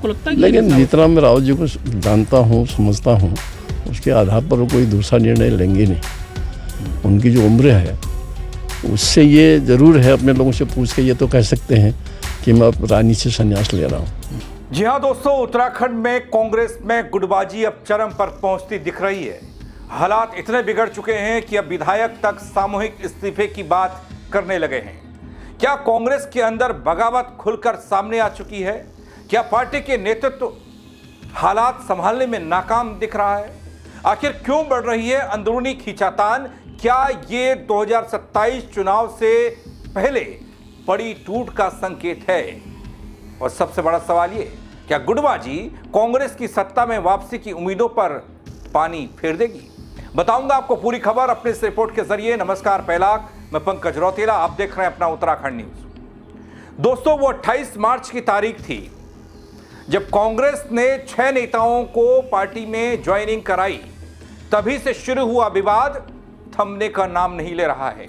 आपको लगता है कि लेकिन जितना मैं रावत जी को जानता हूँ, समझता हूँ, उसके आधार पर वो कोई दूसरा निर्णय लेंगे नहीं। उनकी जो उम्र है उससे ये ज़रूर है, अपने लोगों से पूछ के ये तो कह सकते हैं कि मैं अब राजनीति से संन्यास ले रहा हूँ। जी हाँ दोस्तों, उत्तराखंड में कांग्रेस में गुटबाजी अब चरम पर पहुंचती दिख रही है। हालात इतने बिगड़ चुके हैं कि अब विधायक तक सामूहिक इस्तीफे की बात करने लगे हैं। क्या कांग्रेस के अंदर बगावत खुलकर सामने आ चुकी है? क्या पार्टी के नेतृत्व हालात संभालने में नाकाम दिख रहा है? आखिर क्यों बढ़ रही है अंदरूनी खींचातान? क्या ये 2027 चुनाव से पहले बड़ी टूट का संकेत है? और सबसे बड़ा सवाल ये, क्या गुटबाजी कांग्रेस की सत्ता में वापसी की उम्मीदों पर पानी फेर देगी? बताऊंगा आपको पूरी खबर अपने इस रिपोर्ट के जरिए। नमस्कार पहलाक, मैं पंकज रौतेला, आप देख रहे हैं अपना उत्तराखंड न्यूज। दोस्तों, वो 28 मार्च की तारीख थी जब कांग्रेस ने 6 नेताओं को पार्टी में ज्वाइनिंग कराई। तभी से शुरू हुआ विवाद थमने का नाम नहीं ले रहा है।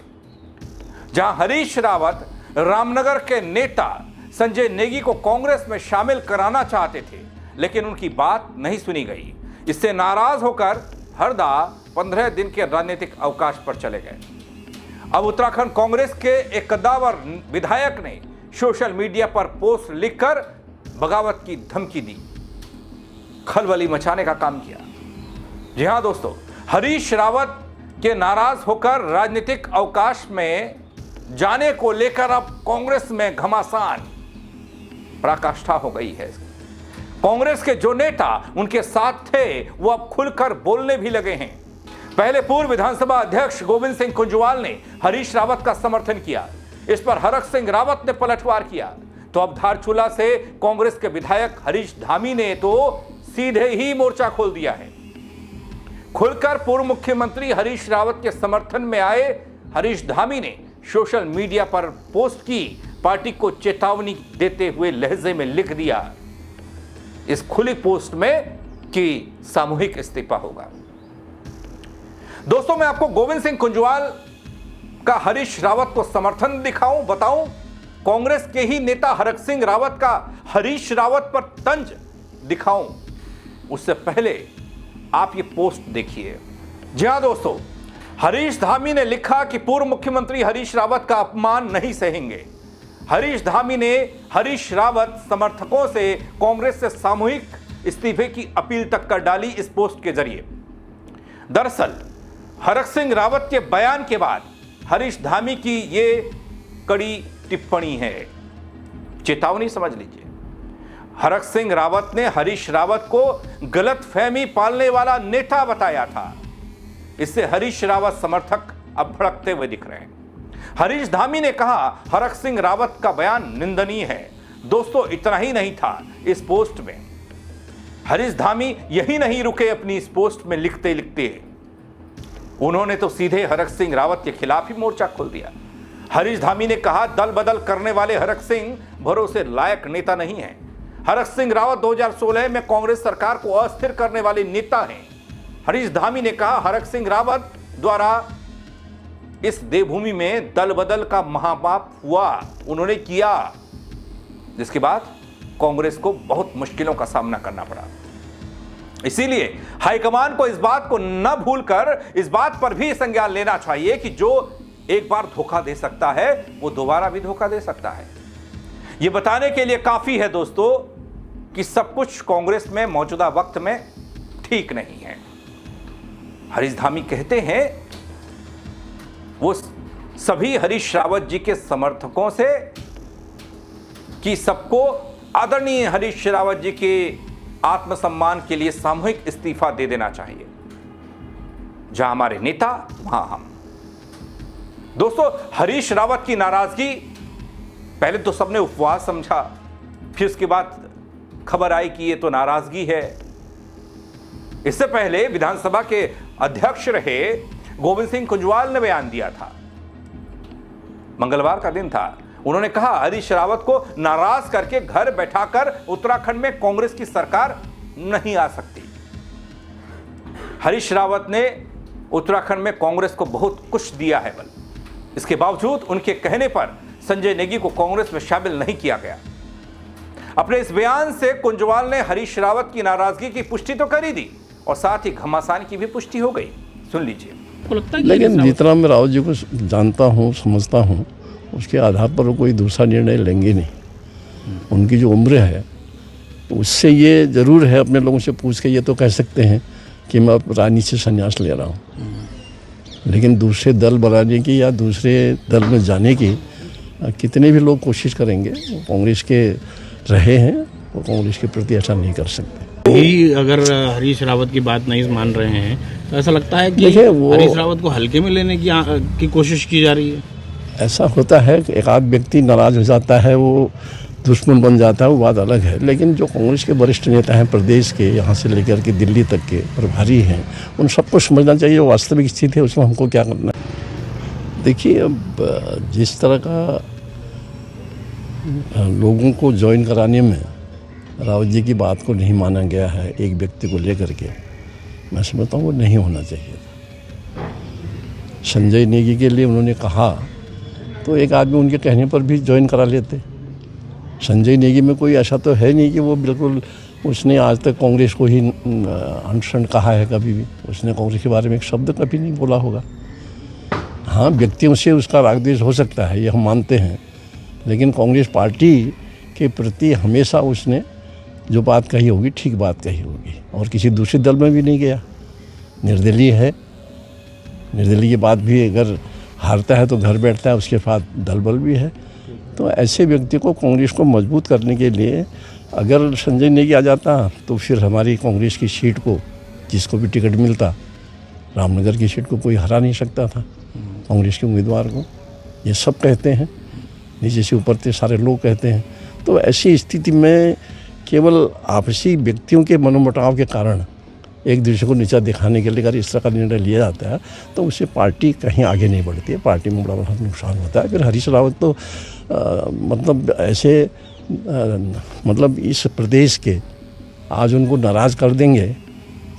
जहां हरीश रावत रामनगर के नेता संजय नेगी को कांग्रेस में शामिल कराना चाहते थे, लेकिन उनकी बात नहीं सुनी गई। इससे नाराज होकर हरदा 15 दिन के राजनीतिक अवकाश पर चले गए। अब उत्तराखंड कांग्रेस के एक कद्दावर विधायक ने सोशल मीडिया पर पोस्ट लिखकर बगावत की धमकी दी, खलबली मचाने का काम किया। जी हां दोस्तों, हरीश रावत के नाराज होकर राजनीतिक अवकाश में जाने को लेकर अब कांग्रेस में घमासान, पराकाष्ठा हो गई है। कांग्रेस के जो नेता उनके साथ थे वो अब खुलकर बोलने भी लगे हैं। पहले पूर्व विधानसभा अध्यक्ष गोविंद सिंह कुंजवाल ने हरीश रावत का समर्थन किया। इस पर हरक सिंह रावत ने पलटवार किया। तो अब धारचूला से कांग्रेस के विधायक हरीश धामी ने तो सीधे ही मोर्चा खोल दिया है। खुलकर पूर्व मुख्यमंत्री हरीश रावत के समर्थन में आए हरीश धामी ने सोशल मीडिया पर पोस्ट की, पार्टी को चेतावनी देते हुए लहजे में लिख दिया इस खुली पोस्ट में कि सामूहिक इस्तीफा होगा। दोस्तों, मैं आपको गोविंद सिंह कुंजवाल का हरीश रावत को समर्थन दिखाऊं, बताऊं, कांग्रेस के ही नेता हरक सिंह रावत का हरीश रावत पर तंज दिखाऊं, उससे पहले आप ये पोस्ट देखिए। जी हां दोस्तों, हरीश धामी ने लिखा कि पूर्व मुख्यमंत्री हरीश रावत का अपमान नहीं सहेंगे। हरीश धामी ने हरीश रावत समर्थकों से कांग्रेस से सामूहिक इस्तीफे की अपील तक कर डाली इस पोस्ट के जरिए। दरअसल हरक सिंह रावत के बयान के बाद हरीश धामी की ये कड़ी टिप्पणी है, चेतावनी समझ लीजिए। हरक सिंह रावत ने हरीश रावत को गलतफहमी पालने वाला नेता बताया था। इससे हरीश रावत समर्थक अब भड़कते हुए दिख रहे हैं। हरीश धामी ने कहा हरक सिंह रावत का बयान निंदनीय है। दोस्तों, इतना ही नहीं था इस पोस्ट में। हरीश धामी यही नहीं रुके अपनी इस पोस्ट में लिखते लिखते, उन्होंने तो सीधे हरक सिंह रावत के खिलाफ ही मोर्चा खोल दिया। हरीश धामी ने कहा दल बदल करने वाले हरक सिंह भरोसे लायक नेता नहीं है। हरक सिंह रावत 2016 में कांग्रेस सरकार को अस्थिर करने वाले नेता हैं। हरीश धामी ने कहा हरक सिंह रावत द्वारा इस देवभूमि में दल बदल का महापाप हुआ, उन्होंने किया, जिसके बाद कांग्रेस को बहुत मुश्किलों का सामना करना पड़ा। इसीलिए हाईकमान को इस बात को न भूलकर इस बात पर भी संज्ञान लेना चाहिए कि जो एक बार धोखा दे सकता है वो दोबारा भी धोखा दे सकता है। यह बताने के लिए काफी है दोस्तों कि सब कुछ कांग्रेस में मौजूदा वक्त में ठीक नहीं है। हरीश धामी कहते हैं वो सभी हरीश रावत जी के समर्थकों से कि सबको आदरणीय हरीश रावत जी के आत्मसम्मान के लिए सामूहिक इस्तीफा दे देना चाहिए। जहां हमारे नेता वहां हम। दोस्तों, हरीश रावत की नाराजगी पहले तो सबने उपवास समझा, फिर उसके बाद खबर आई कि ये तो नाराजगी है। इससे पहले विधानसभा के अध्यक्ष रहे गोविंद सिंह कुंजवाल ने बयान दिया था, मंगलवार का दिन था। उन्होंने कहा हरीश रावत को नाराज करके घर बैठाकर उत्तराखंड में कांग्रेस की सरकार नहीं आ सकती। हरीश रावत ने उत्तराखंड में कांग्रेस को बहुत कुछ दिया है, बल इसके बावजूद उनके कहने पर संजय नेगी को कांग्रेस में शामिल नहीं किया गया। अपने इस बयान से कुंजवाल ने हरीश रावत की नाराजगी की पुष्टि तो कर ही दी और साथ ही घमासान की भी पुष्टि हो गई। सुन लीजिए। आपको लगता है कि लेकिन जितना मैं रावत जी को जानता हूँ, समझता हूँ, उसके आधार पर वो कोई दूसरा निर्णय लेंगे नहीं। उनकी जो उम्र है उससे ये ज़रूर है, अपने लोगों से पूछ के ये तो कह सकते हैं कि मैं अब राजनीति से संन्यास ले रहा हूँ। लेकिन दूसरे दल बनाने की या दूसरे दल में जाने की कितने भी लोग कोशिश करेंगे, वो कांग्रेस के रहे हैं, वो कांग्रेस के प्रति ऐसा नहीं कर सकते। ही अगर हरीश रावत की बात नहीं मान रहे हैं तो ऐसा लगता है कि देखिए, वो हरीश रावत को हल्के में लेने की कोशिश की जा रही है। ऐसा होता है कि एक आध व्यक्ति नाराज हो जाता है, वो दुश्मन बन जाता है, वो बात अलग है। लेकिन जो कांग्रेस के वरिष्ठ नेता हैं प्रदेश के, यहाँ से लेकर के दिल्ली तक के प्रभारी हैं, उन सबको समझना चाहिए वास्तविक स्थिति है, उसमें हमको क्या करना है। देखिए, अब जिस तरह का लोगों को ज्वाइन कराने में रावत जी की बात को नहीं माना गया है एक व्यक्ति को लेकर के, मैं समझता हूँ वो नहीं होना चाहिए था। संजय नेगी के लिए उन्होंने कहा तो एक आदमी उनके कहने पर भी ज्वाइन करा लेते। संजय नेगी में कोई ऐसा तो है नहीं कि वो बिल्कुल, उसने आज तक कांग्रेस को ही अनशन कहा है, कभी भी उसने कांग्रेस के बारे में एक शब्द कभी नहीं बोला होगा। हाँ, व्यक्तियों से उसका राग द्वेष हो सकता है, ये हम मानते हैं, लेकिन कांग्रेस पार्टी के प्रति हमेशा उसने जो बात कही होगी ठीक बात कही होगी, और किसी दूसरे दल में भी नहीं गया। निर्दलीय है, निर्दलीय के बाद भी अगर हारता है तो घर बैठता है, उसके साथ दल बल भी है। तो ऐसे व्यक्ति को कांग्रेस को मजबूत करने के लिए अगर संजय नेगी आ जाता तो फिर हमारी कांग्रेस की सीट को, जिसको भी टिकट मिलता, रामनगर की सीट को कोई हरा नहीं सकता था कांग्रेस के उम्मीदवार को। ये सब कहते हैं, नीचे से ऊपर से सारे लोग कहते हैं। तो ऐसी स्थिति में केवल आपसी व्यक्तियों के मनोमुटाव के कारण एक दूसरे को नीचा दिखाने के लिए अगर इस तरह का निर्णय लिया जाता है तो उससे पार्टी कहीं आगे नहीं बढ़ती है, पार्टी में बड़ा नुकसान होता है। फिर हरीश रावत तो मतलब ऐसे मतलब इस प्रदेश के आज उनको नाराज़ कर देंगे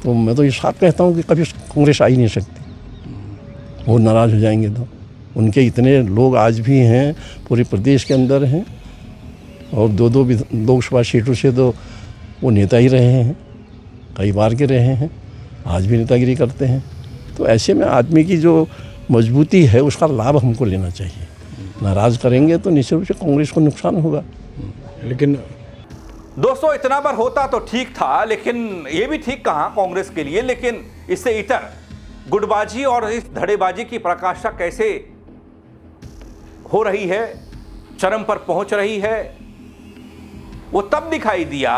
तो मैं तो ये साफ कहता हूँ कि कभी कांग्रेस आ ही नहीं सकती। वो नाराज़ हो जाएंगे तो उनके इतने लोग आज भी हैं, पूरे प्रदेश के अंदर हैं, और दो लोकसभा सीटों से तो वो नेता ही रहे हैं, कई बार के रहे हैं, आज भी नेतागिरी करते हैं। तो ऐसे में आदमी की जो मजबूती है उसका लाभ हमको लेना चाहिए। नाराज़ करेंगे तो निश्चित रूप से कांग्रेस को नुकसान होगा। लेकिन दोस्तों, इतना बार होता तो ठीक था, लेकिन ये भी ठीक कहा कांग्रेस के लिए। लेकिन इससे इतर गुटबाजी और इस धड़ेबाजी की प्रकाशा कैसे हो रही है, चरम पर पहुंच रही है, वो तब दिखाई दिया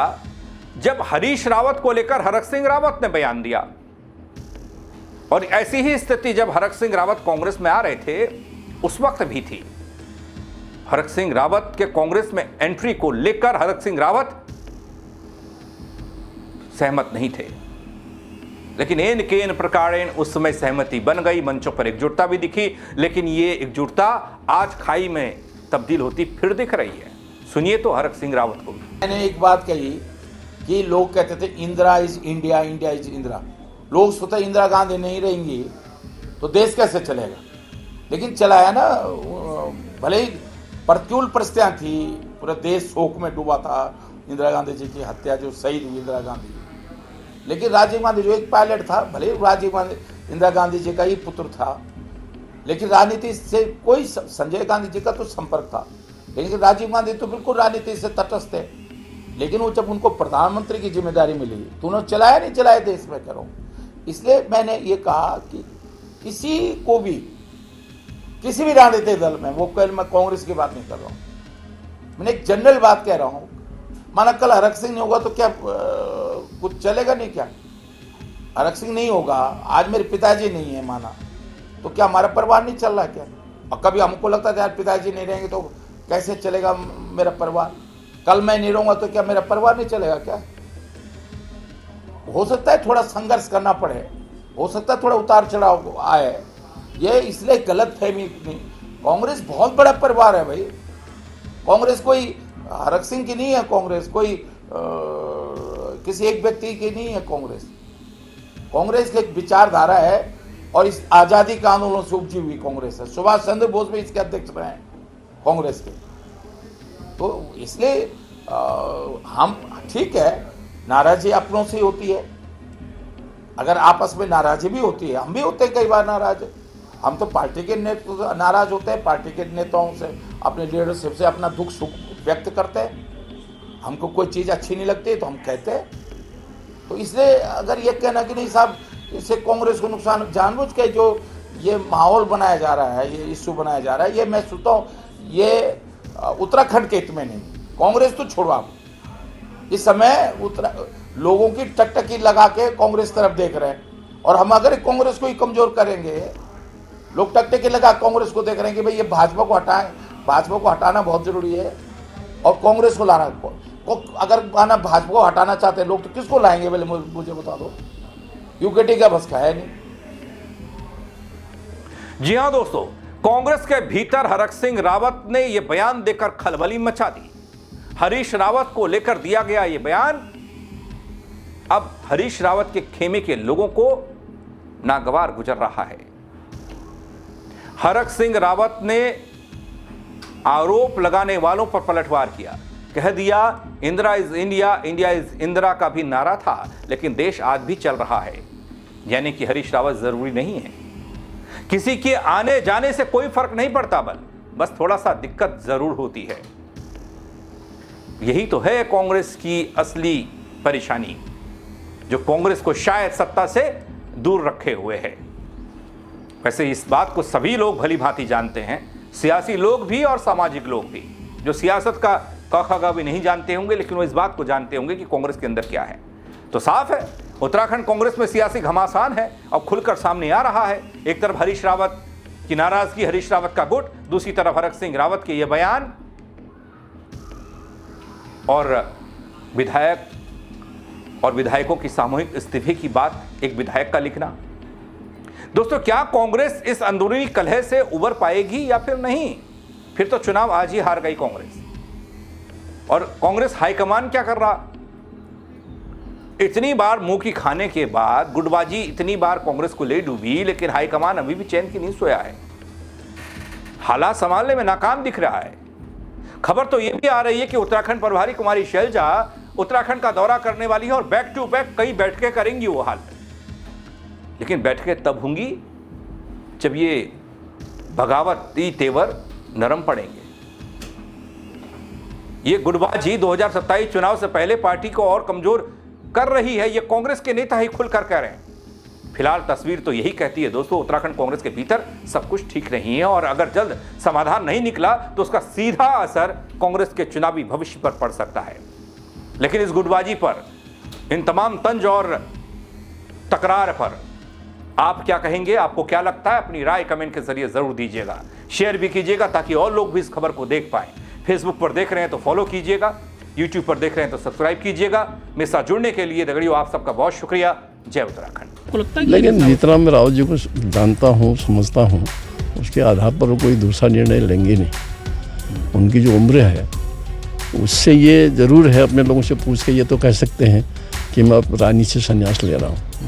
जब हरीश रावत को लेकर हरक सिंह रावत ने बयान दिया। और ऐसी ही स्थिति जब हरक सिंह रावत कांग्रेस में आ रहे थे उस वक्त भी थी। हरक सिंह रावत के कांग्रेस में एंट्री को लेकर हरक सिंह रावत सहमत नहीं थे, लेकिन एन केन प्रकारेण उस समय सहमति बन गई, मंचों पर एकजुटता भी दिखी। लेकिन ये एकजुटता आज खाई में तब्दील होती फिर दिख रही है। सुनिए तो हरक सिंह रावत को। मैंने एक बात कही कि लोग कहते थे Indira is India, India is Indira. लोग स्वतः इंदिरा गांधी नहीं रहेंगी तो देश कैसे चलेगा? लेकिन चलाया ना, भले ही प्रतिकूल परिस्थितियां थी, पूरा देश शोक में डूबा था, इंदिरा गांधी जी की हत्या, जो शहीद हुई इंदिरा गांधी। लेकिन राजीव गांधी जो एक पायलट था, भले राजीव गांधी इंदिरा गांधी जी का ही पुत्र था, लेकिन राजनीति से कोई, संजय गांधी जी का तो संपर्क था, लेकिन राजीव गांधी तो बिल्कुल राजनीति से तटस्थ है। लेकिन वो जब उनको प्रधानमंत्री की जिम्मेदारी मिली तो उन्होंने चलाया नहीं चलाया देश में करो। इसलिए मैंने ये कहा कि किसी को भी, किसी भी राजनीतिक दल में, वो कल मैं कांग्रेस की बात नहीं कर रहा हूँ, मैंने एक जनरल बात कह रहा हूँ। माना कल हरक सिंह नहीं होगा तो क्या कुछ चलेगा नहीं? क्या हरक सिंह नहीं होगा, आज मेरे पिताजी नहीं है, माना तो क्या हमारा परिवार नहीं चल रहा क्या? और कभी हमको लगता था यार पिताजी नहीं रहेंगे तो कैसे चलेगा मेरा परिवार? कल मैं नहीं रहूंगा तो क्या मेरा परिवार नहीं चलेगा क्या? हो सकता है थोड़ा संघर्ष करना पड़े, हो सकता है थोड़ा उतार चढ़ाव आए, ये इसलिए गलत फहमी नहीं। कांग्रेस बहुत बड़ा परिवार है भाई। कांग्रेस कोई हरक सिंह की नहीं है, कांग्रेस कोई किसी एक व्यक्ति की नहीं है। कांग्रेस की एक विचारधारा है और इस आज़ादी के आंदोलन से उपजी हुई कांग्रेस है। सुभाष चंद्र बोस भी इसके अध्यक्ष रहे हैं कांग्रेस के। तो इसलिए हम ठीक है, नाराजगी अपनों से ही होती है। अगर आपस में नाराजगी भी होती है, हम भी होते हैं कई बार नाराज। हम तो पार्टी के नेता नाराज होते हैं, पार्टी के नेताओं से, अपने लीडरशिप से अपना दुख सुख व्यक्त करते हैं। हमको कोई चीज़ अच्छी नहीं लगती तो हम कहते हैं। तो इसलिए अगर ये कहना कि नहीं साहब इससे कांग्रेस को नुकसान, जानबूझ के जो ये माहौल बनाया जा रहा है, ये इशू बनाया जा रहा है, ये मैं सोचता हूँ ये उत्तराखंड के हित में नहीं। कांग्रेस तो छोड़ो आप, इस समय लोगों की टकटकी लगा के कांग्रेस तरफ देख रहे हैं। और हम अगर कांग्रेस को ही कमजोर करेंगे, लोग टकटकी लगा कांग्रेस को देख रहे हैं कि भाई ये भाजपा को हटाएं, भाजपा को हटाना बहुत जरूरी है और कांग्रेस को लाना अगर भाजपा को हटाना चाहते हैं लोग तो किसको लाएंगे? पहले मुझे बता दो, यूकेटी का बस का है नहीं। जी हां दोस्तों, कांग्रेस के भीतर हरक सिंह रावत ने यह बयान देकर खलबली मचा दी। हरीश रावत को लेकर दिया गया यह बयान अब हरीश रावत के खेमे के लोगों को नागवार गुजर रहा है। हरक सिंह रावत ने आरोप लगाने वालों पर पलटवार किया, कह दिया Indira is India, India is Indira का भी नारा था, लेकिन देश आज भी चल रहा है। यानी कि हरीश रावत जरूरी नहीं है, किसी के आने जाने से कोई फर्क नहीं पड़ता, बस थोड़ा सा दिक्कत जरूर होती है। यही तो है कांग्रेस की असली परेशानी, जो कांग्रेस को शायद सत्ता से दूर रखे हुए है। वैसे इस बात को सभी लोग भली भांति जानते हैं, सियासी लोग भी और सामाजिक लोग भी। जो सियासत का क भी नहीं जानते होंगे, लेकिन वो इस बात को जानते होंगे कि कांग्रेस के अंदर क्या है। तो साफ है, उत्तराखंड कांग्रेस में सियासी घमासान है और खुलकर सामने आ रहा है। एक तरफ हरीश रावत की नाराजगी, हरीश रावत का गुट, दूसरी तरफ हरक सिंह रावत के ये बयान और विधायक और विधायकों की सामूहिक इस्तीफे की बात एक विधायक का लिखना। दोस्तों, क्या कांग्रेस इस अंदरूनी कलह से उबर पाएगी या फिर नहीं? फिर तो चुनाव आज ही हार गई कांग्रेस। और कांग्रेस हाईकमान क्या कर रहा? इतनी बार मुंह की खाने के बाद, गुटबाजी इतनी बार कांग्रेस को ले डूबी, लेकिन हाईकमान अभी भी चैन की नहीं सोया है, हालात संभालने में नाकाम दिख रहा है। खबर तो यह भी आ रही है कि उत्तराखंड प्रभारी कुमारी शैलजा उत्तराखंड का दौरा करने वाली है और बैक टू बैक कई बैठकें करेंगी वो हाल में। लेकिन बैठकें तब होंगी जब ये बगावती तेवर नरम पड़ेंगे। ये गुटबाजी 2027 चुनाव से पहले पार्टी को और कमजोर कर रही है, ये कांग्रेस के नेता ही खुलकर कह रहे हैं। फिलहाल तस्वीर तो यही कहती है दोस्तों, उत्तराखंड कांग्रेस के भीतर सब कुछ ठीक नहीं है और अगर जल्द समाधान नहीं निकला तो उसका सीधा असर कांग्रेस के चुनावी भविष्य पर पड़ सकता है। लेकिन इस गुटबाजी पर, इन तमाम तंज और तकरार पर आप क्या कहेंगे? आपको क्या लगता है? अपनी राय कमेंट के जरिए जरूर दीजिएगा, शेयर भी कीजिएगा ताकि और लोग भी इस खबर को देख पाएं। फेसबुक पर देख रहे हैं तो फॉलो कीजिएगा, यूट्यूब पर देख रहे हैं तो सब्सक्राइब कीजिएगा। मेरे साथ जुड़ने के लिए दगड़ियों आप सबका बहुत शुक्रिया। जय उत्तराखंड। लेकिन जितना मैं रावत जी को जानता हूँ, समझता हूँ, उसके आधार पर वो कोई दूसरा निर्णय लेंगे नहीं। उनकी जो उम्र है उससे ये ज़रूर है, अपने लोगों से पूछ के ये तो कह सकते हैं कि मैं रानी से संन्यास ले रहा हूँ।